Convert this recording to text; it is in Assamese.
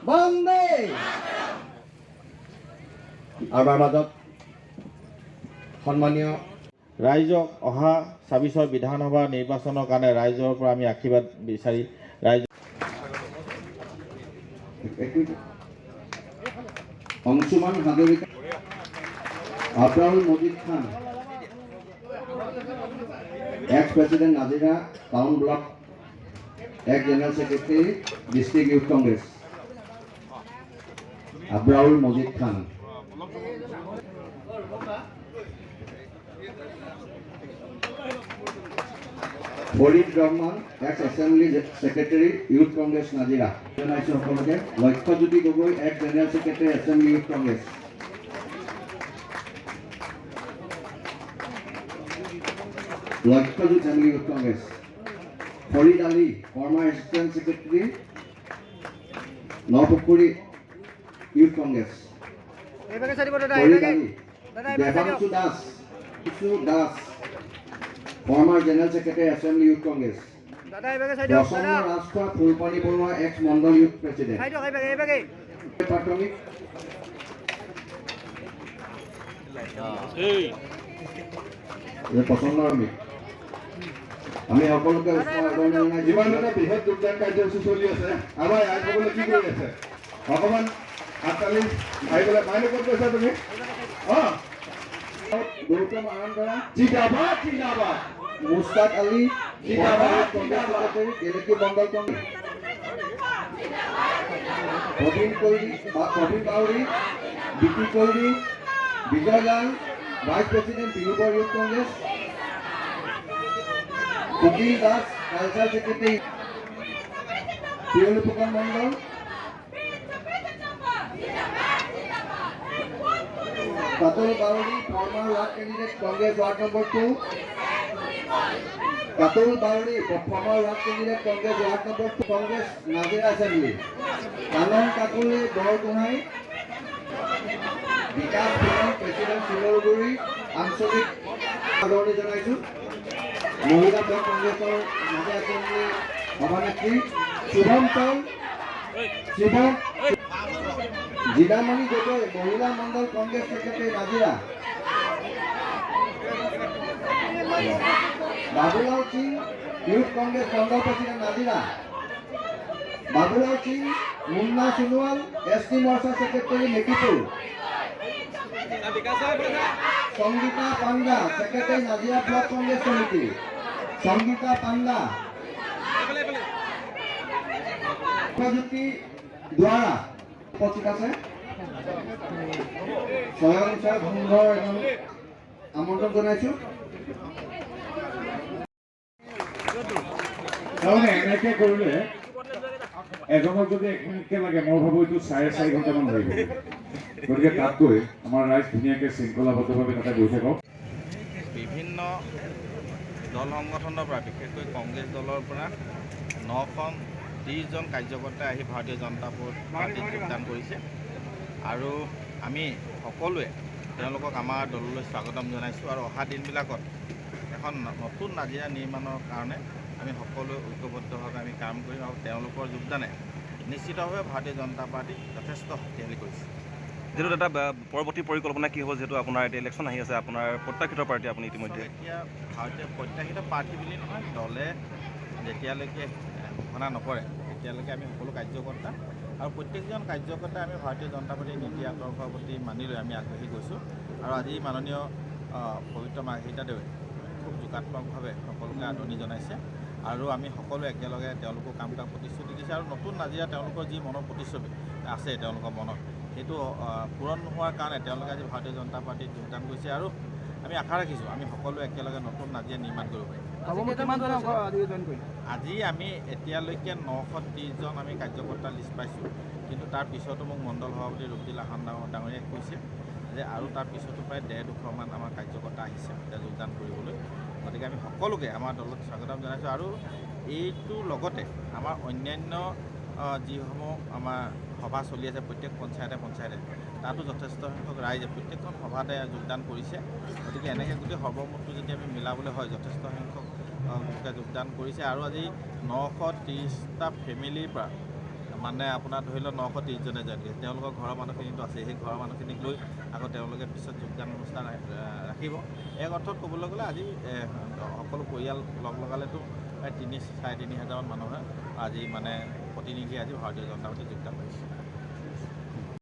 বন্দে আমাৰ মাজত সন্মানীয় ৰাইজক অহা ২৬ৰ বিধানসভা নিৰ্বাচনৰ কাৰণে ৰাইজৰ পৰা আমি আশীৰ্বাদ বিচাৰি ৰাইজ অংশুমান হাজৰিকা আব্ৰাহুল মজিদ খান ex President Nazira Town Block ex General Secretary District Youth Congress Abraul Mojid Khan Farid Rahman ex Assembly Secretary Youth Congress Nazira Lakshajyoti Gogoi ex General Secretary Assembly Youth Congress Lakshajyoti Assembly Youth Congress Farid Ali former Assistant Secretary Northpuri Youth Congress Farid Ali Devanshu Das former General Secretary Assembly Youth Congress Prasanna Rajkhwa Phulpani Borua ex Mondal Youth President Prathamik Prasanna Rami আমি সকলোকে যিমান এটা বৃহৎ যোগদান কাৰ্যসূচী চলি আছে আমাৰ আইসকলে কি কৰি আছে অকণমান আটালি আহিবলৈ মাইলে ক'ত গৈছা তুমি গৌতম আনন্দৰা জিন্দাবাদ জিন্দাবাদ মুস্তাক আলী জিন্দাবাদ জিন্দাবাদ গেলেকি মণ্ডল কংগ্ৰেছ প্ৰবীণ বাউৰী বিটি কৌৰী বিজয় লাল ভাইস প্ৰেসিডেন্ট বিহুবৰ youth Congress Kukil Das, Cultural Secretary, Piyolu Pukan Mandal, Katul Bauri, former Ward Candidate, Congress Ward Number 2, Katul Bauri, former Ward Candidate, Congress Ward Number 2, Congress Nazira Assembly, Kanon Kakule, Borgunhai, Vikas Pukan, President Silorguri, Ansolik, Adoni Janaisu, মহিলা ব্লক কংগ্ৰেছৰ মাজে আছে সভানেত্ৰী শুভম চল শিৱম জিলামণি গগৈ মহিলা মণ্ডল কংগ্ৰেছ ছেক্ৰেটাৰী নাজিৰা বাবুলাল সিং ইউথ কংগ্ৰেছ মণ্ডল president Nazira Babulal Singh Munna Sonowal S T মৰ্চা secretary Makipur Sangita Panda secretary Nazira block Congress committee Sangita Panda উপযুক্তি দ্বাৰা উপস্থিত আছে স্বয়ং সুন্দৰ আমন্ত্ৰণ জনাইছো তাৰমানে এনেকৈ কৰিলে এজনক যদি 1 মিনিটকে লাগে মই ভাবোঁ এইটো 4.5 ঘণ্টামান লাগিব গতিকে তাতকৈ আমাৰ ৰাইজ ধুনীয়াকৈ শৃংখলাবদ্ধভাৱে তাতে গৈ থাকক বিভিন্ন দল সংগঠনৰ পৰা বিশেষকৈ কংগ্ৰেছ দলৰ পৰা 930জন কাৰ্যকৰ্তাই আহি ভাৰতীয় জনতা পাৰ্টীত যোগদান কৰিছে আৰু আমি সকলোৱে তেওঁলোকক আমাৰ দললৈ স্বাগতম জনাইছোঁ আৰু অহা দিনবিলাকত এখন নতুন নাজিৰা নিৰ্মাণৰ কাৰণে আমি সকলোৱে ঐক্যবদ্ধভাৱে আমি কাম কৰিম আৰু তেওঁলোকৰ যোগদানে নিশ্চিতভাৱে ভাৰতীয় জনতা পাৰ্টীক যথেষ্ট শক্তিশালী কৰিছে যিহেতু এটা পৰৱৰ্তী পৰিকল্পনা কি হ'ব যিহেতু আপোনাৰ এতিয়া ইলেকশ্যন আহি আছে আপোনাৰ প্ৰত্যাশিত পাৰ্টি আপুনি ইতিমধ্যে এতিয়া ভাৰতীয় প্ৰত্যাশিত প্ৰাৰ্থী বুলি নহয় দলে যেতিয়ালৈকে ঘোষণা নকৰে তেতিয়ালৈকে আমি সকলো কাৰ্যকৰ্তা আৰু প্ৰত্যেকজন কাৰ্যকৰ্তাই আমি ভাৰতীয় জনতা পাৰ্টীৰ নীতি আদৰ্শৰ প্ৰতি মানি লৈ আমি আগবাঢ়ি গৈছোঁ আৰু আজি মাননীয় পবিত্ৰ মাৰ্ঘেৰিটা দেৱে খুব যোগাত্মকভাৱে সকলোকে আদৰণি জনাইছে আৰু আমি সকলোৱে একেলগে তেওঁলোকক কাম প্ৰতিশ্ৰুতি দিছে আৰু নতুন নাজিৰা তেওঁলোকৰ যি মনৰ প্ৰতিচ্ছবি আছে তেওঁলোকৰ মনত সেইটো পূৰণ নোহোৱাৰ কাৰণে তেওঁলোকে আজি ভাৰতীয় জনতা পাৰ্টীত যোগদান কৰিছে আৰু আমি আশা ৰাখিছোঁ আমি সকলোৱে একেলগে নতুন নাজিৰা নিৰ্মাণ কৰিব পাৰিম আজি আমি এতিয়ালৈকে 930জন আমি কাৰ্যকৰ্তা লিষ্ট পাইছোঁ কিন্তু তাৰ পিছতো মোক মণ্ডল সভাপতি ৰূপজিল আহান ডাঙৰীয়াই কৈছে যে আৰু তাৰ পিছতো প্ৰায় 150-200মান আমাৰ কাৰ্যকৰ্তা আহিছে এতিয়া যোগদান কৰিবলৈ গতিকে আমি সকলোকে আমাৰ দলত স্বাগতম জনাইছোঁ আৰু এইটোৰ লগতে আমাৰ অন্যান্য যিসমূহ আমাৰ সভা চলি আছে প্ৰত্যেক পঞ্চায়তে তাতো যথেষ্ট সংখ্যক ৰাইজে প্ৰত্যেকখন সভাতে যোগদান কৰিছে গতিকে এনেকৈ গোটেই সৰ্বমুঠটো যদি আমি মিলাবলৈ হয় যথেষ্ট সংখ্যক লোকে যোগদান কৰিছে আৰু আজি 930টা ফেমিলিৰ পৰা মানে আপোনাৰ ধৰি লওক 930জনে জইন কৰিছে, তেওঁলোকৰ ঘৰৰ মানুহখিনিতো আছে, সেই ঘৰৰ মানুহখিনিক লৈ আকৌ তেওঁলোকে পিছত যোগদান অনুষ্ঠান ৰাখিব। এক অৰ্থত ক'বলৈ গ'লে আজি সকলো পৰিয়াল লগ লগালেতো প্ৰায় 3-3.5 হাজাৰমান মানুহে আজি মানে প্ৰতিনিধি আজি ভাৰতীয় জনতা পাৰ্টীত যোগদান কৰিছে।